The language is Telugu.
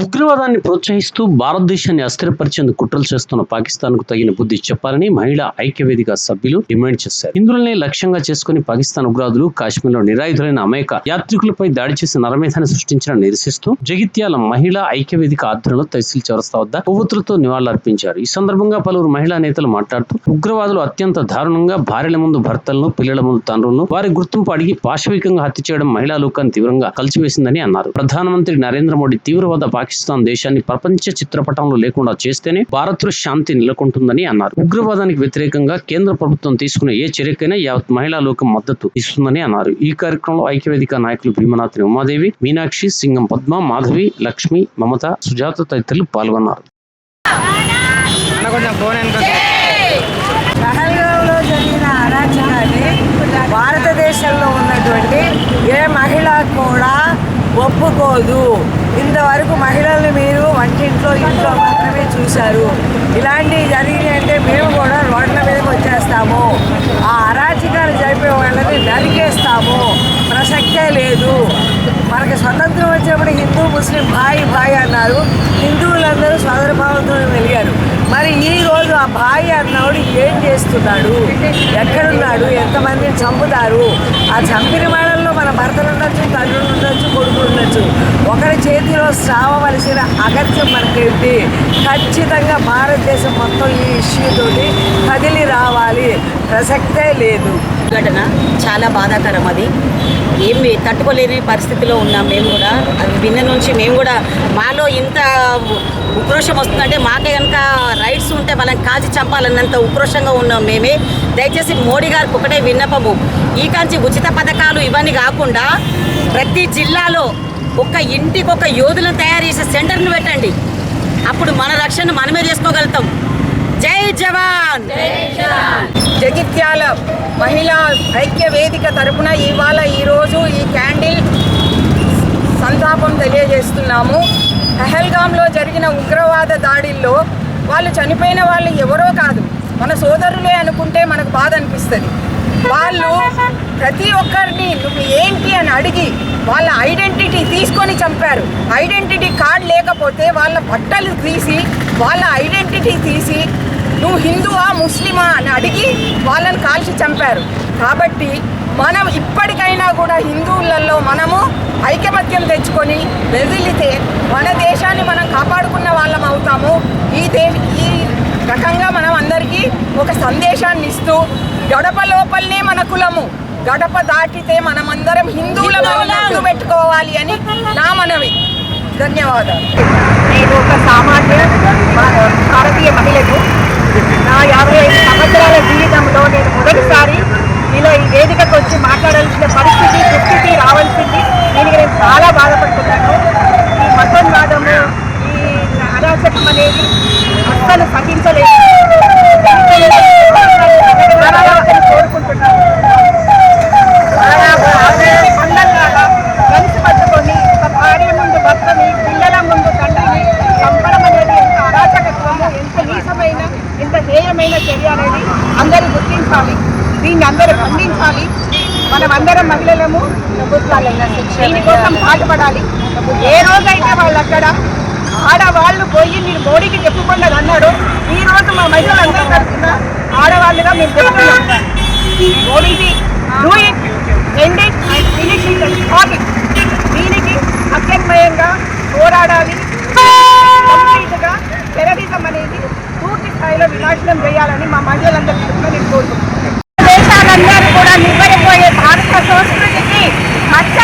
ఉగ్రవాదాన్ని ప్రోత్సహిస్తూ భారతదేశాన్ని అస్థిరపరిచేందుకు కుట్రలు చేస్తున్న పాకిస్తాన్ కు తగిన బుద్ధి చెప్పాలని మహిళా ఐక్యవేదిక సభ్యులు డిమాండ్ చేశారు. హిందువులనే లక్ష్యంగా చేసుకుని పాకిస్తాన్ ఉగ్రవాదులు కాశ్మీర్లో నిరాయుధులైన అమాయక యాత్రికులపై దాడి చేసి నరమేధాన్ని సృష్టించడం నిరసిస్తూ జగిత్యాల మహిళా ఐక్యవేదిక ఆధ్వర్యంలో తహసీల్ చౌరస్తా వద్ద కొవ్వొత్తులతో నివాళులర్పించారు. ఈ సందర్భంగా పలువురు మహిళా నేతలు మాట్లాడుతూ ఉగ్రవాదులు అత్యంత దారుణంగా భార్యల ముందు భర్తలను, పిల్లల ముందు తండ్రులను వారి గుర్తింపు అడిగి పాశవికంగా హత్య చేయడం మహిళా లోకాన్ని తీవ్రంగా కలిసివేసిందని అన్నారు. ప్రధానమంత్రి నరేంద్ర మోడీ తీవ్రవాద పాకిస్తాన్ దేశాన్ని ప్రపంచ చిత్రపటంలో లేకుండా చేస్తేనే భారత్లో శాంతి నెలకొంటుందని అన్నారు. ఉగ్రవాదానికి వ్యతిరేకంగా కేంద్ర ప్రభుత్వం తీసుకునే ఏ చర్యకైనా యావత్ మహిళా లోకం మద్దతు ఇస్తుందని అన్నారు. ఈ కార్యక్రమంలో ఐక్యవేదిక నాయకులు భీమనాథిని ఉమాదేవి, మీనాక్షి, సింగం పద్మ, మాధవి, లక్ష్మి, మమత, సుజాత తదితరులు పాల్గొన్నారు. భారతదేశంలో ఉన్నటువంటి ఏ మహిళ కూడా ఒప్పుకోదు. ఇంతవరకు మహిళల్ని మీరు ఇంట్లో మాత్రమే చూశారు. ఇలాంటివి జరిగినాయంటే మేము కూడా రోడ్ల మీదకి వచ్చేస్తాము. ఆ అరాచకాలు జరిపే వాళ్ళని నరికేస్తాము. ప్రసక్తే లేదు. మనకి స్వతంత్రం వచ్చినప్పుడు హిందూ ముస్లిం భాయ్ అన్నారు. హిందువులందరూ సోదరభావంతో వెలిగారు. మరి ఈరోజు ఆ భాయ్ అన్నవాడు ఏం చేస్తున్నాడు, ఎక్కడున్నాడు, ఎంతమందిని చంపుతారు? ఆ చంపిన వాళ్ళల్లో మన భర్తలు ఉండొచ్చు, తండ్రులు ఉండొచ్చు, కొడుకులు ఉండొచ్చు. ఒకరి చేతిలో సావవలసిన అగత్యం మనకేంటి? ఖచ్చితంగా భారతదేశం మొత్తం ఈ ఇష్యూతోటి కదిలి రావాలి. ప్రసక్తే లేదు. ఘటన చాలా బాధాకరం. అది ఏమి తట్టుకోలేని పరిస్థితిలో ఉన్నాం మేము కూడా. అది విన్న నుంచి మేము కూడా మాలో ఇంత ఉక్రోషం వస్తుందంటే మాకే కనుక రైట్స్ ఉంటే వాళ్ళని కాల్చి చంపాలన్నంత ఉక్రోషంగా ఉన్నాం మేమే. దయచేసి మోడీ గారికి ఒకటే విన్నపము, ఈ కాంచి ఉచిత పథకాలు ఇవన్నీ కాకుండా ప్రతి జిల్లాలో ఒక ఇంటికి ఒక యోధులను తయారు చేసే సెంటర్ను పెట్టండి. అప్పుడు మన రక్షణ మనమే చేసుకోగలుగుతాం. జై జవాన్. జగిత్యాల మహిళా ఐక్య వేదిక తరపున ఈరోజు ఈ క్యాండిల్ సంతాపం తెలియజేస్తున్నాము. పహల్గామ్లో జరిగిన ఉగ్రవాద దాడిల్లో వాళ్ళు చనిపోయిన వాళ్ళు ఎవరో కాదు, మన సోదరులే అనుకుంటే మనకు బాధ అనిపిస్తుంది. వాళ్ళు ప్రతి ఒక్కరిని నువ్వు ఏంటి అని అడిగి వాళ్ళ ఐడెంటిటీ తీసుకొని చంపారు. ఐడెంటిటీ కార్డ్ లేకపోతే వాళ్ళ బట్టలు తీసి వాళ్ళ ఐడెంటిటీ తీసి నువ్వు హిందువా ముస్లిమా అని అడిగి వాళ్ళని కాల్చి చంపారు. కాబట్టి మనం ఇప్పటికైనా కూడా హిందువులలో మనము ఐకమత్యం తెచ్చుకొని వెదిలితే మన దేశాన్ని మనం కాపాడుకున్న వాళ్ళం అవుతాము. ఈ రకంగా మనం అందరికీ ఒక సందేశాన్ని ఇస్తూ గడప లోపలనే మన కులము, గడప దాటితే మనమందరం హిందువుల పెట్టుకోవాలి అని నా మనవి. ధన్యవాదాలు. నేను ఒక సామాన్య భారతీయ మహిళను. నా 55 సంవత్సరాల జీవితంలో నేను మొదటిసారి ఇలా ఈ వేదికకు వచ్చి మాట్లాడాల్సిన దుస్థితి రావాల్సింది. దీనికి నేను చాలా బాధపడుతున్నాను. ఈ మతోన్మాదము, ఈ అరాచకం అనేది అస్సలు సహించలేదు. కోరుకుంటున్నాను. అందరిలాగా కలిసి పట్టుకొని ఒక భార్య ముందు భర్తని, పిల్లల ముందు తండ్రిని చంపడం అనేది ఎంత అరాచకత్వము, ఎంత నీచమైన, ఎంత హేయమైన చర్య అనేది అందరూ గుర్తించాలి. దీన్ని అందరూ ఖండించాలి. మనమందరం మహిళలము దీనికోసం పాటుపడాలి. ఏ రోజైతే వాళ్ళు అక్కడ ఆడవాళ్ళు పోయి మీరు మోడీకి చెప్పుకున్నది అన్నాడు, ఈ రోజు మా మహిళలందరూ తరఫున ఆడవాళ్ళుగా మేము చెప్తున్నాం. మోడీకి do it, end it and finish it and stop it. దీనికి అత్యన్వయంగా పోరాడాలి. కంప్లీట్గా టెర్రరిజం అనేది పూర్తి స్థాయిలో వినాశనం చేయాలని మా మహిళలందరి తరఫున నేను కోరుకుంటున్నాను. దేశాలందరూ కూడా నివ్వడిపోయే భారత సంస్కృతికి మచ్చ